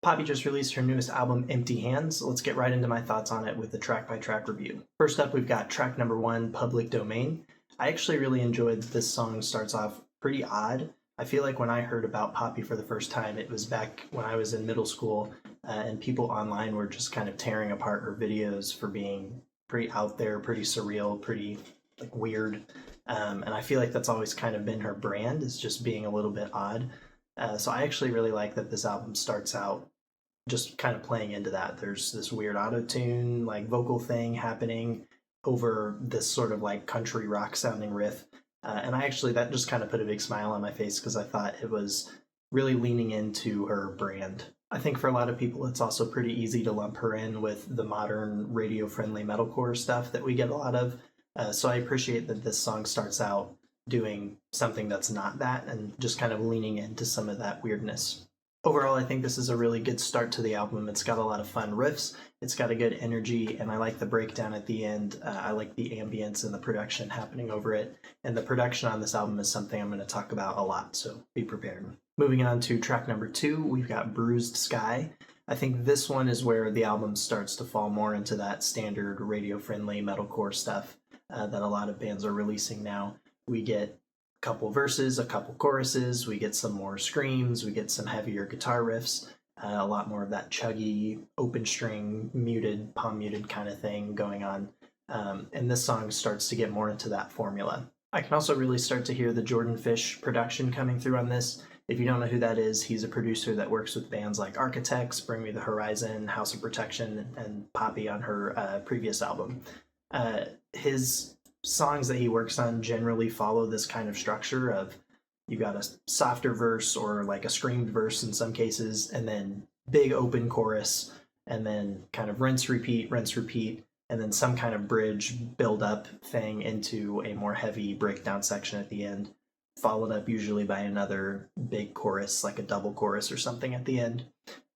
Poppy just released her newest album, Empty Hands. Let's get right into my thoughts on it with the track by track review. First up, we've got track number one, Public Domain. I actually really enjoyed this song. Starts off pretty odd. I feel like when I heard about Poppy for the first time, it was back when I was in middle school, and people online were just kind of tearing apart her videos for being pretty out there, pretty surreal, pretty like weird. And I feel like that's always kind of been her brand, is just being a little bit odd. So I actually really like that this album starts out just kind of playing into that. There's this weird auto tune, like vocal thing happening over this sort of like country rock sounding riff. And I actually, that just kind of put a big smile on my face because I thought it was really leaning into her brand. I think for a lot of people, it's also pretty easy to lump her in with the modern radio friendly metalcore stuff that we get a lot of. So I appreciate that this song starts out doing something that's not that and just kind of leaning into some of that weirdness. Overall, I think this is a really good start to the album. It's got a lot of fun riffs, it's got a good energy, and I like the breakdown at the end. I like the ambience and the production happening over it. And the production on this album is something I'm going to talk about a lot, so be prepared. Moving on to track number two, we've got Bruised Sky. I think this one is where the album starts to fall more into that standard radio-friendly metalcore stuff that a lot of bands are releasing now. We get couple verses, a couple choruses, we get some more screams, we get some heavier guitar riffs, a lot more of that chuggy, open string, muted, palm muted kind of thing going on. And this song starts to get more into that formula. I can also really start to hear the Jordan Fish production coming through on this. If you don't know who that is, he's a producer that works with bands like Architects, Bring Me the Horizon, House of Protection, and Poppy on her previous album. His songs that he works on generally follow this kind of structure of you got a softer verse or like a screamed verse in some cases, and then big open chorus, and then kind of rinse, repeat, and then some kind of bridge build up thing into a more heavy breakdown section at the end, followed up usually by another big chorus, like a double chorus or something at the end.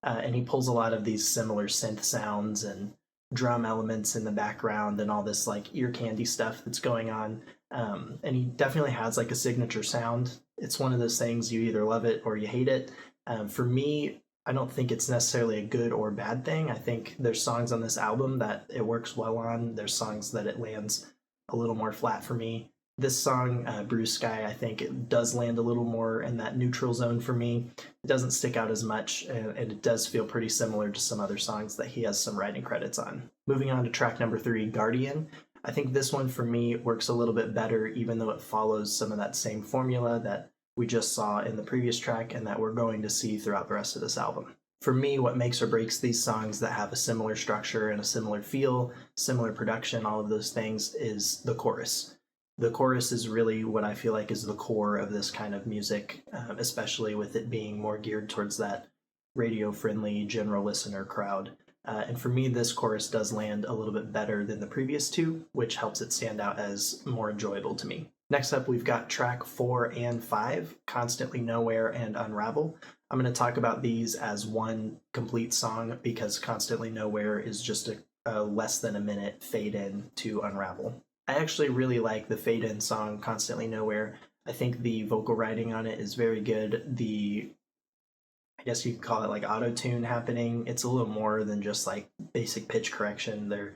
And he pulls a lot of these similar synth sounds and drum elements in the background and all this like ear candy stuff that's going on. And he definitely has like a signature sound. It's one of those things you either love it or you hate it. For me, I don't think it's necessarily a good or bad thing. I think there's songs on this album that it works well on. There's songs that it lands a little more flat for me. This song, Bruised Sky, I think it does land a little more in that neutral zone for me. It doesn't stick out as much, and it does feel pretty similar to some other songs that he has some writing credits on. Moving on to track number three, Guardian. I think this one for me works a little bit better, even though it follows some of that same formula that we just saw in the previous track and that we're going to see throughout the rest of this album. For me, what makes or breaks these songs that have a similar structure and a similar feel, similar production, all of those things, is the chorus. The chorus is really what I feel like is the core of this kind of music, especially with it being more geared towards that radio-friendly general listener crowd. And for me, this chorus does land a little bit better than the previous two, which helps it stand out as more enjoyable to me. Next up, we've got track 4 and 5, Constantly Nowhere and Unravel. I'm going to talk about these as one complete song because Constantly Nowhere is just a less than a minute fade in to Unravel. I actually really like the fade in song Constantly Nowhere. I think the vocal writing on it is very good. I guess you could call it like auto tune happening. It's a little more than just like basic pitch correction. They're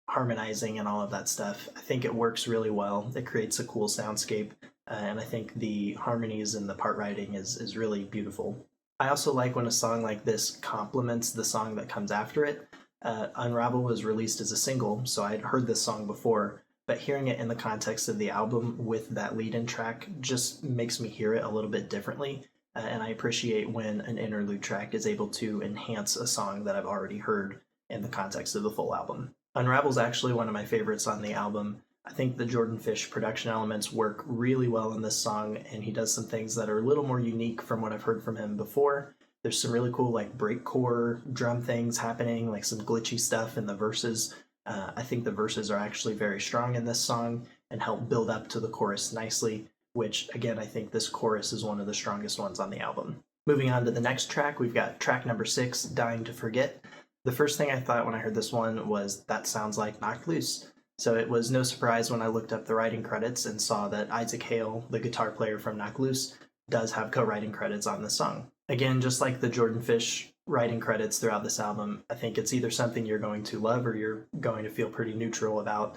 harmonizing and all of that stuff. I think it works really well. It creates a cool soundscape, and I think the harmonies and the part writing is really beautiful. I also like when a song like this complements the song that comes after it. Unravel was released as a single, so I'd heard this song before, but hearing it in the context of the album with that lead-in track just makes me hear it a little bit differently, and I appreciate when an interlude track is able to enhance a song that I've already heard in the context of the full album. Unravel's actually one of my favorites on the album. I think the Jordan Fish production elements work really well in this song, and he does some things that are a little more unique from what I've heard from him before. There's some really cool like breakcore drum things happening, like some glitchy stuff in the verses. I think the verses are actually very strong in this song and help build up to the chorus nicely, which again, I think this chorus is one of the strongest ones on the album. Moving on to the next track, we've got track number 6, Dying to Forget. The first thing I thought when I heard this one was that sounds like Knocked Loose. So it was no surprise when I looked up the writing credits and saw that Isaac Hale, the guitar player from Knocked Loose, does have co-writing credits on this song. Again, just like the Jordan Fish writing credits throughout this album, I think it's either something you're going to love or you're going to feel pretty neutral about.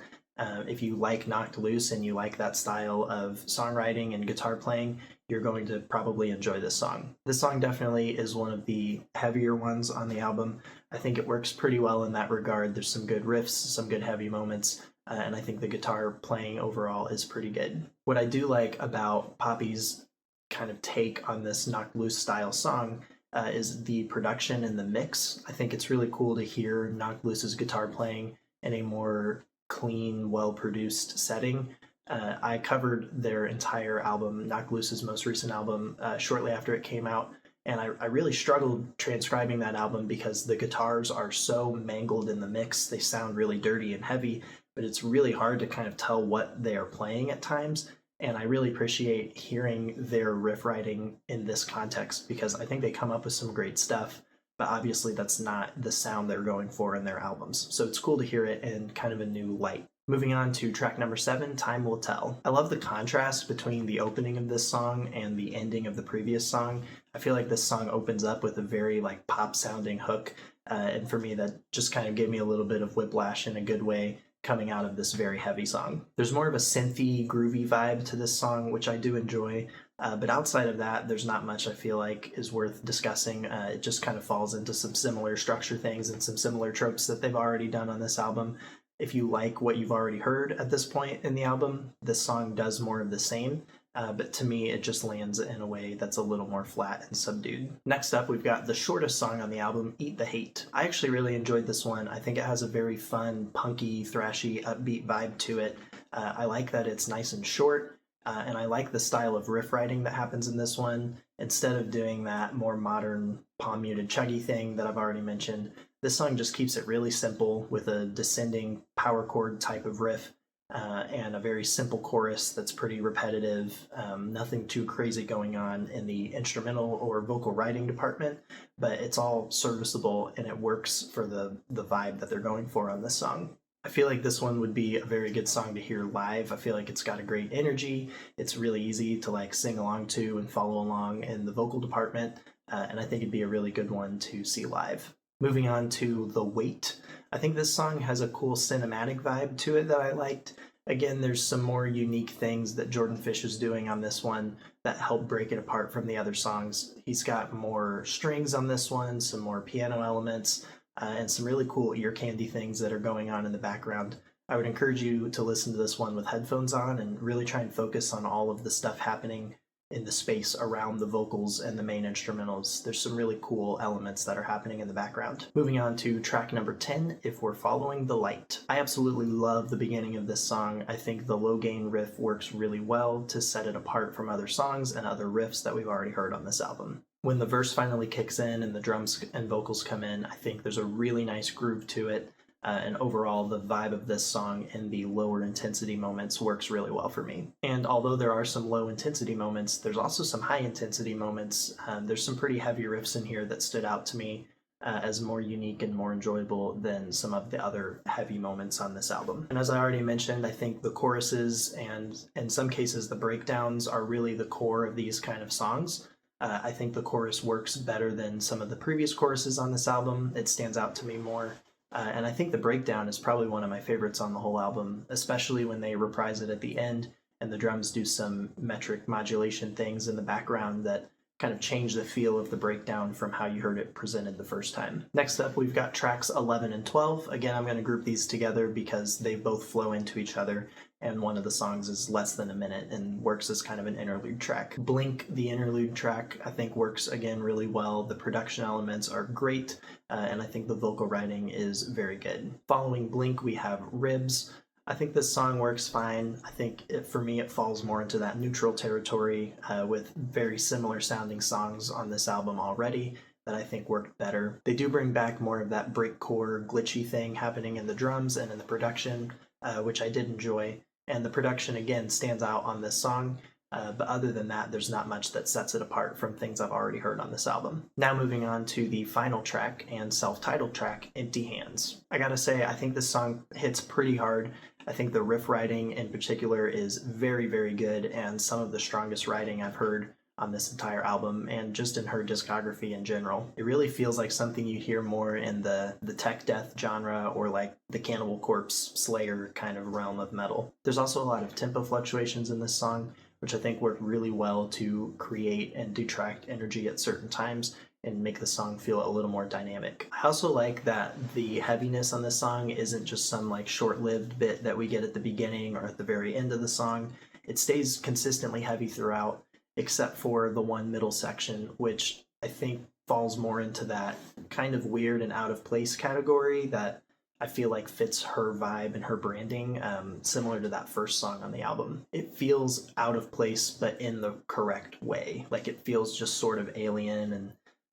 If you like Knocked Loose and you like that style of songwriting and guitar playing, you're going to probably enjoy this song. This song definitely is one of the heavier ones on the album. I think it works pretty well in that regard. There's some good riffs, some good heavy moments, and I think the guitar playing overall is pretty good. What I do like about Poppy's kind of take on this Knocked Loose style song is the production and the mix. I think it's really cool to hear Knocked Loose's guitar playing in a more clean, well-produced setting. I covered their entire album, Knocked Loose's most recent album, shortly after it came out, and I really struggled transcribing that album because the guitars are so mangled in the mix. They sound really dirty and heavy, but it's really hard to kind of tell what they are playing at times. And I really appreciate hearing their riff writing in this context because I think they come up with some great stuff, but obviously that's not the sound they're going for in their albums. So it's cool to hear it in kind of a new light. Moving on to track number 7, Time Will Tell. I love the contrast between the opening of this song and the ending of the previous song. I feel like this song opens up with a very like pop sounding hook, and for me that just kind of gave me a little bit of whiplash in a good way coming out of this very heavy song. There's more of a synthy, groovy vibe to this song, which I do enjoy, but outside of that, there's not much I feel like is worth discussing. It just kind of falls into some similar structure things and some similar tropes that they've already done on this album. If you like what you've already heard at this point in the album, this song does more of the same, but to me it just lands in a way that's a little more flat and subdued. Next up, we've got the shortest song on the album, Eat the Hate. I actually really enjoyed this one. I think it has a very fun, punky, thrashy, upbeat vibe to it. I like that it's nice and short, and I like the style of riff writing that happens in this one. Instead of doing that more modern palm muted chuggy thing that I've already mentioned, this song just keeps it really simple with a descending power chord type of riff and a very simple chorus that's pretty repetitive. Nothing too crazy going on in the instrumental or vocal writing department, but it's all serviceable and it works for the vibe that they're going for on this song. I feel like this one would be a very good song to hear live. I feel like it's got a great energy. It's really easy to like sing along to and follow along in the vocal department, and I think it'd be a really good one to see live. Moving on to The Wait. I think this song has a cool cinematic vibe to it that I liked. Again, there's some more unique things that Jordan Fish is doing on this one that help break it apart from the other songs. He's got more strings on this one, some more piano elements, and some really cool ear candy things that are going on in the background. I would encourage you to listen to this one with headphones on and really try and focus on all of the stuff happening in the space around the vocals and the main instrumentals. There's some really cool elements that are happening in the background. Moving on to track number 10, If We're Following the Light. I absolutely love the beginning of this song. I think the low gain riff works really well to set it apart from other songs and other riffs that we've already heard on this album. When the verse finally kicks in and the drums and vocals come in, I think there's a really nice groove to it. And overall, the vibe of this song in the lower intensity moments works really well for me. And although there are some low intensity moments, there's also some high intensity moments. There's some pretty heavy riffs in here that stood out to me as more unique and more enjoyable than some of the other heavy moments on this album. And as I already mentioned, I think the choruses and in some cases the breakdowns are really the core of these kind of songs. I think the chorus works better than some of the previous choruses on this album. It stands out to me more. And I think the breakdown is probably one of my favorites on the whole album, especially when they reprise it at the end and the drums do some metric modulation things in the background that kind of change the feel of the breakdown from how you heard it presented the first time. Next up, we've got tracks 11 and 12. Again, I'm going to group these together because they both flow into each other, and one of the songs is less than a minute and works as kind of an interlude track. Blink, the interlude track, I think works again really well. The production elements are great, and I think the vocal writing is very good. Following Blink, we have Ribs. I think this song works fine. I think for me it falls more into that neutral territory with very similar sounding songs on this album already that I think worked better. They do bring back more of that breakcore glitchy thing happening in the drums and in the production, which I did enjoy. And the production again stands out on this song. But other than that, there's not much that sets it apart from things I've already heard on this album. Now moving on to the final track and self-titled track, Empty Hands. I gotta say, I think this song hits pretty hard. I think the riff writing in particular is very, very good and some of the strongest writing I've heard on this entire album and just in her discography in general. It really feels like something you'd hear more in the tech death genre or like the Cannibal Corpse Slayer kind of realm of metal. There's also a lot of tempo fluctuations in this song, which I think work really well to create and detract energy at certain times and make the song feel a little more dynamic. I also like that the heaviness on this song isn't just some like short-lived bit that we get at the beginning or at the very end of the song. It stays consistently heavy throughout, except for the one middle section, which I think falls more into that kind of weird and out of place category that I feel like fits her vibe and her branding, similar to that first song on the album. It feels out of place, but in the correct way. Like it feels just sort of alien and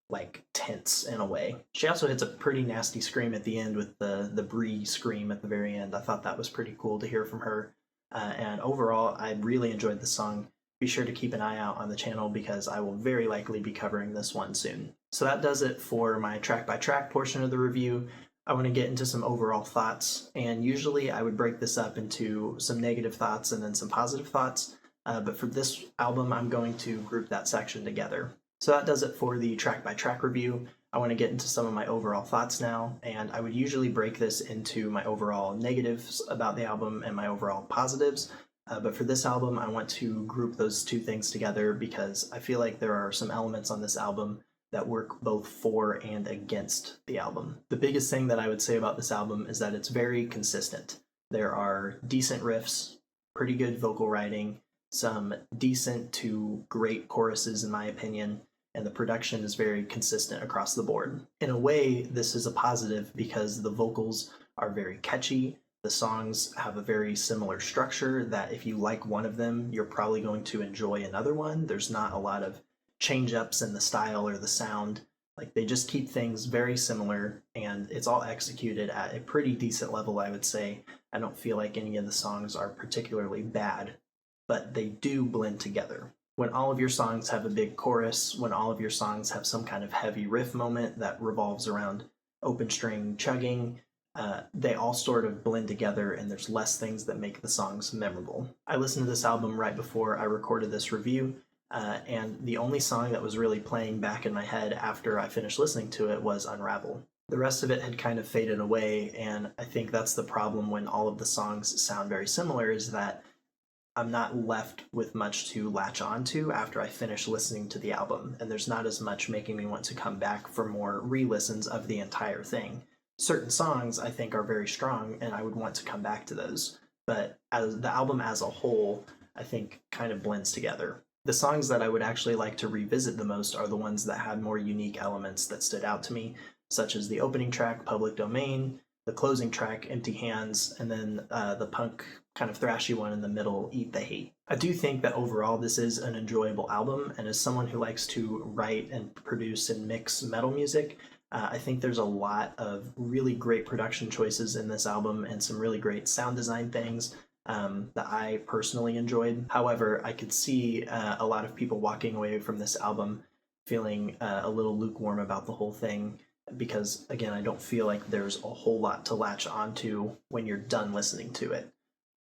like tense in a way. She also hits a pretty nasty scream at the end with the Bree scream at the very end. I thought that was pretty cool to hear from her. And overall, I really enjoyed the song. Be sure to keep an eye out on the channel because I will very likely be covering this one soon. So that does it for my track by track portion of the review. I want to get into some overall thoughts, and usually I would break this up into some negative thoughts and then some positive thoughts, but for this album I'm going to group that section together. So that does it for the track by track review. I want to get into some of my overall thoughts now, and I would usually break this into my overall negatives about the album and my overall positives, but for this album I want to group those two things together because I feel like there are some elements on this album that work both for and against the album. The biggest thing that I would say about this album is that it's very consistent. There are decent riffs, pretty good vocal writing, some decent to great choruses in my opinion, and the production is very consistent across the board. In a way, this is a positive because the vocals are very catchy. The songs have a very similar structure that if you like one of them, you're probably going to enjoy another one. There's not a lot of change-ups in the style or the sound. Like they just keep things very similar and it's all executed at a pretty decent level, I would say. I don't feel like any of the songs are particularly bad, but they do blend together. When all of your songs have a big chorus, when all of your songs have some kind of heavy riff moment that revolves around open string chugging, they all sort of blend together and there's less things that make the songs memorable. I listened to this album right before I recorded this review, and the only song that was really playing back in my head after I finished listening to it was Unravel. The rest of it had kind of faded away, and I think that's the problem when all of the songs sound very similar, is that I'm not left with much to latch onto after I finish listening to the album, and there's not as much making me want to come back for more re-listens of the entire thing. Certain songs I think are very strong, and I would want to come back to those, but as the album as a whole, I think kind of blends together. The songs that I would actually like to revisit the most are the ones that had more unique elements that stood out to me, such as the opening track, Public Domain, the closing track, Empty Hands, and then the punk kind of thrashy one in the middle, Eat the Hate. I do think that overall this is an enjoyable album, and as someone who likes to write and produce and mix metal music, I think there's a lot of really great production choices in this album and some really great sound design things that I personally enjoyed. However, I could see a lot of people walking away from this album feeling a little lukewarm about the whole thing because, again, I don't feel like there's a whole lot to latch onto when you're done listening to it,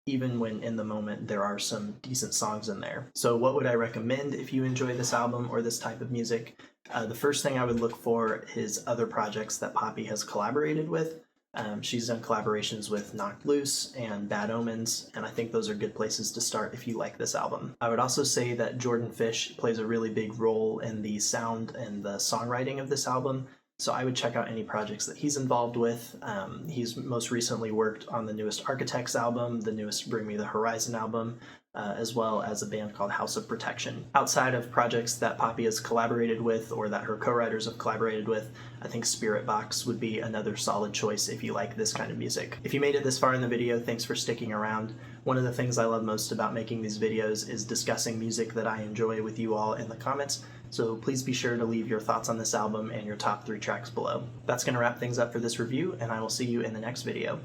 even when in the moment there are some decent songs in there. So what would I recommend if you enjoy this album or this type of music? The first thing I would look for is other projects that Poppy has collaborated with. She's done collaborations with Knocked Loose and Bad Omens, and I think those are good places to start if you like this album. I would also say that Jordan Fish plays a really big role in the sound and the songwriting of this album, so I would check out any projects that he's involved with. He's most recently worked on the newest Architects album, the newest Bring Me the Horizon album, as well as a band called House of Protection. Outside of projects that Poppy has collaborated with or that her co-writers have collaborated with, I think Spiritbox would be another solid choice if you like this kind of music. If you made it this far in the video, thanks for sticking around. One of the things I love most about making these videos is discussing music that I enjoy with you all in the comments, so please be sure to leave your thoughts on this album and your top 3 tracks below. That's going to wrap things up for this review, and I will see you in the next video.